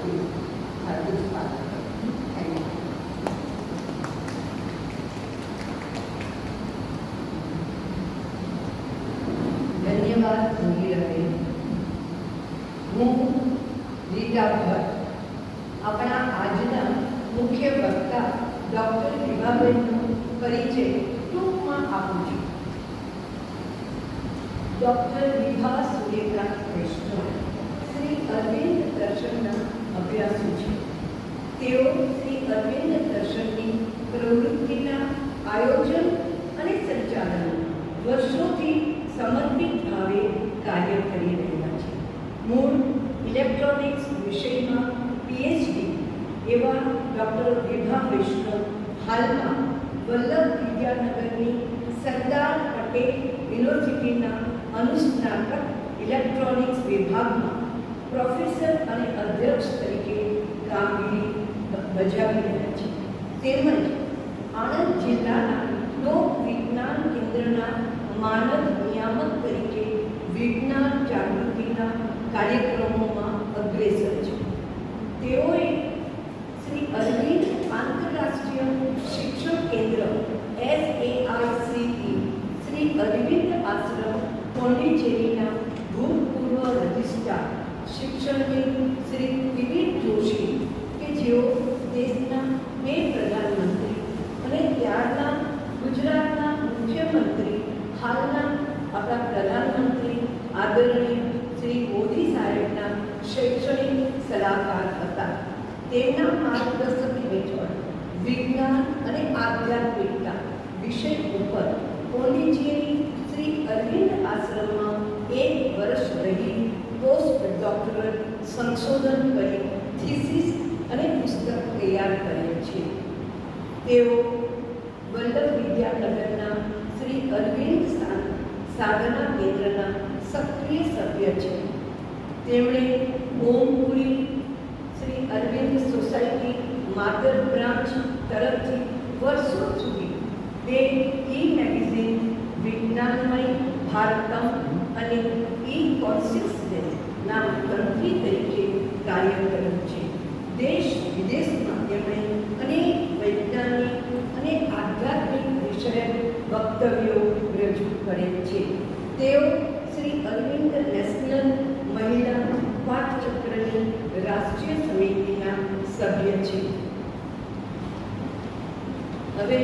આપનું હાર્દિક સ્વાગત કરું. Thank you. ધન્યવાદ ભગીરથે. હું રીટા ભટ્ટ આપણા આજના મુખ્ય વક્તા ડૉક્ટર વિભાબેનનો પરિચય ટૂંકમાં આપું છું. ડૉક્ટર વિભા સૂર્યકાંત વૈષ્ણવ શ્રી અરવિંદ દર્શનના અભ્યાસુ છે. તેઓ શ્રી અરવિંદ દર્શનની પ્રવૃત્તિના આયોજન અને સંચાલન વર્ષોથી સમર્પિત ભાવે કાર્ય કરી રહ્યા છે. મૂળ ઇલેક્ટ્રોનિક્સ વિષયમાં પીએચડી એવા ડૉક્ટર વિભા વૈષ્ણવ હાલમાં વલ્લભ વિદ્યાનગરની સરદાર પટેલ યુનિવર્સિટીના અનુસ્નાતક ઇલેક્ટ્રોનિક્સ વિભાગમાં પ્રોફેસર અને અધ્યક્ષ તરીકે કામગીરી બજાવી રહ્યા છે. તેમજ આણંદ જિલ્લાના લોક વિજ્ઞાન કેન્દ્રના માનદ નિયામક તરીકે વિજ્ઞાન જાગૃતિના કાર્યક્રમોમાં અગ્રેસર છે. તેઓએ શ્રી અરવિંદ આંતરરાષ્ટ્રીય શિક્ષણ કેન્દ્ર SAICE શ્રી અરવિંદ આશ્રમ પોંડિચેરીના ભૂતપૂર્વ રજિસ્ટ્રાર શિક્ષણવિદ શ્રી વિવિધ જોશી કે જેઓ દેશના બે પ્રધાનમંત્રી અને ત્યારના ગુજરાતના મુખ્યમંત્રી હાલના આપણા પ્રધાનમંત્રી આદરણીય શ્રી મોદી સાહેબના શૈક્ષણિક સલાહકાર હતા. તેમના માર્ગદર્શન હેઠળ વિજ્ઞાન અને આધ્યાત્મિકતા વિષય ઉપર પોંડિચેરી શ્રી અરવિંદ આશ્રમમાં 1 વર્ષ રહી પોસ્ટ ડોક્ટરલ સંશોધન કરી થીસીસ અને પુસ્તક તૈયાર કરેલ છે. તેઓ વલ્લભ વિદ્યાનગરના શ્રી અરવિંદ સાધના કેન્દ્રના સક્રિય સભ્ય છે. તેમણે ઓમપુરી શ્રી અરવિંદ સોસાયટી માતર બ્રાન્ચ તરફથી વર્ષો સુધી 2 મેગેઝિન વિજ્ઞાનમય ભારતમ અને કોન્શિયસનેસ ના તંત્રી તરીકે કાર્ય કર્યું છે. દેશ વિદેશમાં તેમણે અનેક વૈજ્ઞાનિક અને આધ્યાત્મિક વિષયક વક્તવ્યો રજૂ કરેલ છે. તેઓ શ્રી અરવિંદ નેશનલ મહિલા પાઠચક્રની રાષ્ટ્રીય સમિતિના સભ્ય છે. હવે